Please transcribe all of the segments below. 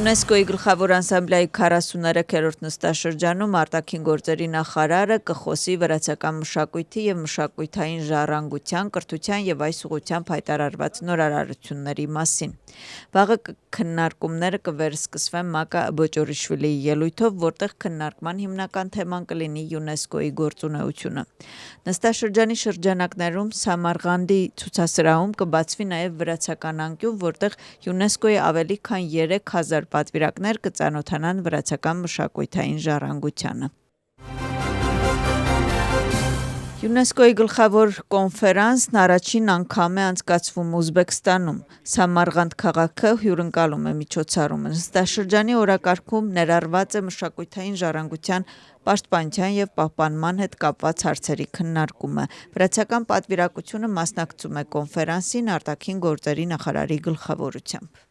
ՅՈՒՆԵՍԿՕ-ի գլխավոր անսամբլեայի 43-րդ նստաշրջանում արտաքին գործերի նախարարը կխոսի վրացական մշակույթի եւ մշակութային ժառանգության, կրթության եւ այս ուղղությամբ հայտարարված նորարարությունների մասին։ Վաղը քննարկումները կվերսկսվեն Մակա Բոճորիշվիլիի ելույթով, որտեղ քննարկման հիմնական թեման կլինի ՅՈՒՆԵՍԿՕ-ի գործունեությունը։ Նստաշրջանի շրջանակներում Սամարղանդի ցուցասրահում կբացվի նաեւ վրացական անկյուն, որտեղ ՅՈՒՆԵՍԿՕ-ի ավելի քան 3000 պատվիրակներ կծանոթանան վրացական մշակութային ժառանգությանը։ ՅՈՒՆԵՍԿՕ-ի գլխավոր կոնֆերանսն առաջին անգամ է անցկացվում Ուզբեկստանում։ Սամարղանդ քաղաքը հյուրընկալում է միջոցառումը։ Նստաշրջանի օրակարգում ներառված է մշակութային ժառանգության պաշտպանության եւ պահպանման հետ կապված հարցերի քննարկումը։ Վրացական պատվիրակությունը մասնակցում է կոնֆերանսին արտաքին գործերի նախարարի գլխավորությամբ։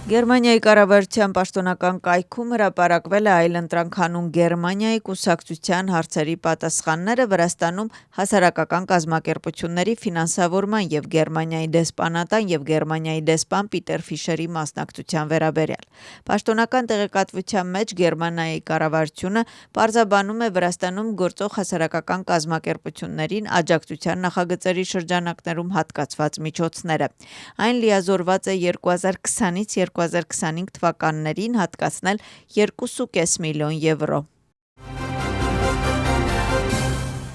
Գերմանիայի կառավարության պաշտոնական կայքում հրապարակվել է այլընտրանք հանուն Գերմանիայի կուսակցության հարցերի պատասխանները Վրաստանում հասարակական կազմակերպությունների ֆինանսավորման եւ Գերմանիայի դեսպանատան եւ Գերմանիայի դեսպան Պիտեր Ֆիշերի մասնակցության վերաբերյալ։ Պաշտոնական տեղեկատվության մեջ Գերմանիայի կառավարությունը պարզաբանում է Վրաստանում գործող հասարակական կազմակերպություններին աջակցության նախագծերի շրջանակներում հատկացված միջոցները։ Այն լիազորված է 2020-ից 2025 թվականներին հատկացնել 2.5 միլիոն եվրո։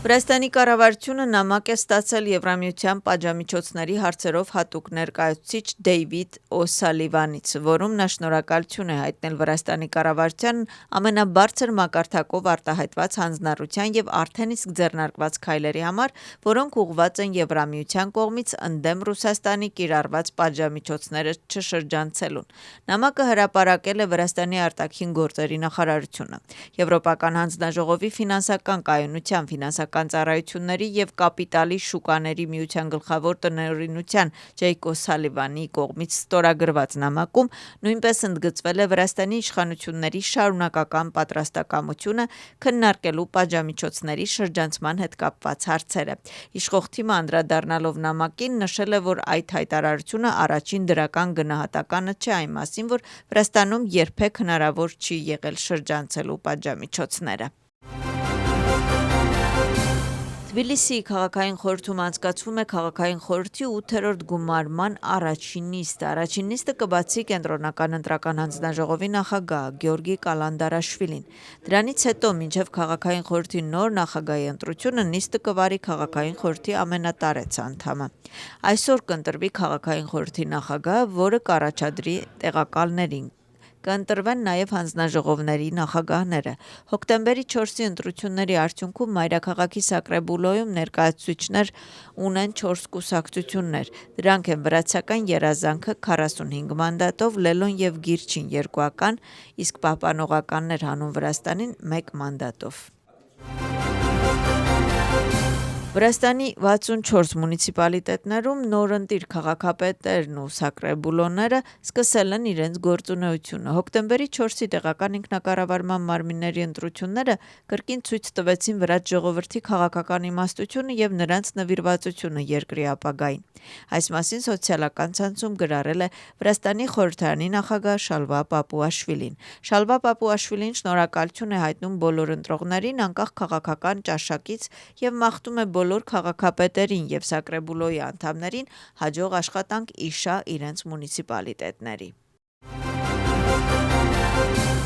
Վրաստանի կառավարությունը նամակ է ստացել Եվրամիության պատժամիջոցների հարցերով հատուկ ներկայացուցիչ Դեյվիդ Օ'Սալիվանից, որում նա շնորհակալություն է հայտնել Վրաստանի կառավարությանն ամենաբարձր մակարդակով արտահայտված հանձնառության եւ արդեն իսկ ձեռնարկված քայլերի համար, որոնք ուղղված են Եվրամիության կողմից ընդդեմ Ռուսաստանի կիրառված պատժամիջոցները չշրջանցելուն։ Նամակը հրապարակել է Վրաստանի արտաքին գործերի նախարարությունը։ Եվրոպական հանձնաժողովի ֆինանսական կայունության, ֆինանսական ծառայությունների եւ կապիտալի շուկաների միության գլխավոր տնօրինության Ջեյկոբ Սալիվանի կողմից ստորագրված նամակում նույնպես ընդգծվել է Վրաստանի իշխանությունների շարունակական պատրաստակամությունը քննարկելու պատժամիջոցների շրջանցման հետ կապված հարցերը։ Իշխող թիմը անդրադառնալով նամակին նշել է, որ այդ հայտարարությունը առաջին դրական գնահատականը չէ այն մասին, որ Վրաստանում երբեք հնարավոր չի եղել շրջանցելու պատժամիջոցները։ Թբիլիսիի քաղաքային խորհրդում անցկացվում է քաղաքային խորհրդի 8-րդ գումարման առաջին նիստը։ Առաջին նիստը կբացի կենտրոնական ընտրական հանձնաժողովի նախագահ Գյորգի Կալանդարաշվիլին։ Դրանից հետո մինչև քաղաքային խորհրդի նոր նախագահի ընտրությունը նիստը կվարի քաղաքային խորհրդի ամենատարեց անդամը։ Այսօր կընտրվի քաղաքային խորհրդի նախագահը, որը կառաջադրի տեղակալներին։ Կընտրվեն նաև հանձնաժողովների նախագահները։ Հոկտեմբերի 4-ի ընտրությունների արդյունքում մայրաքաղաքի Սակրեբուլոյում ներկայացուցիչներ ունեն 4 կուսակցություններ։ Դրանք են Վրացական երազանքը 45 մանդատով, Լելոն եւ Գիրչին 2-ական, իսկ Պահպանողականներ հանուն Վրաստանին 1 մանդատով։ Վրաստանի 64 մունիցիպալիտետներում նորընտիր քաղաքապետերն ու սակրեբուլոները սկսել են իրենց գործունեությունը։ Հոկտեմբերի 4-ի տեղական ինքնակառավարման մարմինների ընտրությունները կրկին ցույց տվեցին վրաց ժողովրդի քաղաքական իմաստությունը եւ նրանց նվիրվածությունը երկրի ապագային։ Այս մասին սոցիալական ցանցում գրառել է Վրաստանի խորհրդարանի նախագահ Շալվա Պապուաշվիլին։ Շալվա Պապուաշվիլին շնորհակալություն է հայտնում բոլոր ընտրողներին անկախ քաղաքական ճաշակից եւ մաղթում է բոլոր քաղաքապետերին եւ Սակրեբուլոյի անդամներին հաջող աշխատանք իշա իրենց մունիցիպալիտետների։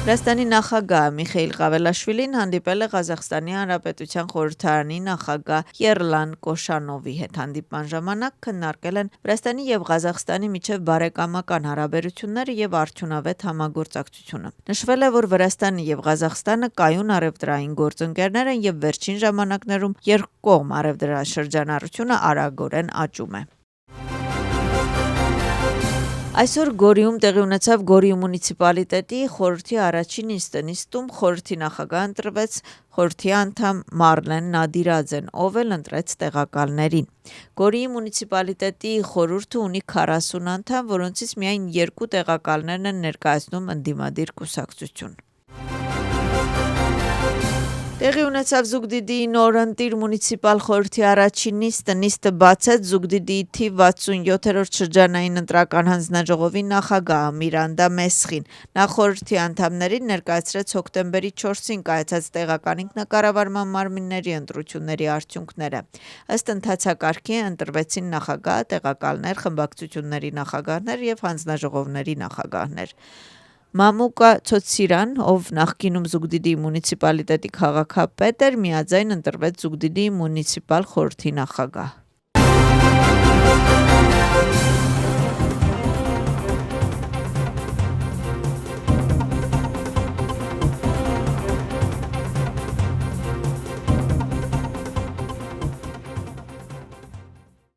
Վրաստանի նախագահ Միխեիլ Ղավելաշվիլին հանդիպել է Ղազախստանի Հանրապետության խորհրդարանի նախագահ Եռլան Կոշանովի հետ։ Հանդիպման ժամանակ քննարկել են Վրաստանի եւ Ղազախստանի միջև բարեկամական հարաբերությունները եւ արդյունավետ համագործակցությունը։ Նշվել է, որ Վրաստանը եւ Ղազախստանը կայուն առևտրային գործընկերներ են եւ վերջին ժամանակներում երկկողմ առևտրաշրջանառությունը արագորեն աճում է։ Այսօր Գորիում տեղի ունեցավ Գորիի մունիցիպալիտետի խորհրդի առաջին նիստը։ Նիստում խորհրդի նախագահ ընտրվեց խորհրդի անդամ Մարլեն Նադիրաձեն, ով էլ ընտրեց տեղակալներին։ Գորիի մունիցիպալիտետի խորհուրդը ունի 40 անդամ, որոնցից միայն 2 տեղակալներն են ներկայացնում ընդդիմադիր կուսակցություն։ Տեղի ունեցավ Զուգդիդի նոր ընտիր մունիցիպալ խորհրդի առաջին նիստը բացեց Զուգդիդի թիվ 67-րդ շրջանային ընտրական հանձնաժողովի նախագահ Միրանդա Մեսխին։ Նա խորհրդի անդամներին ներկայացրեց հոկտեմբերի 4-ին կայացած տեղական ինքնակառավարման մարմինների ընտրությունների արդյունքները։ Ըստ ընթացակարգի ընտրվեցին նախագահ, տեղակալներ, խմբակցությունների նախագահներ եւ հանձնաժողովների նախագահներ։ Մամուկա Ցոցիրան, ով նախկինում Զուգդիդի մունիցիպալիտետի քաղաքապետ էր, միաձայն ընտրվեց Զուգդիդի մունիցիպալ խորհրդի նախագահ։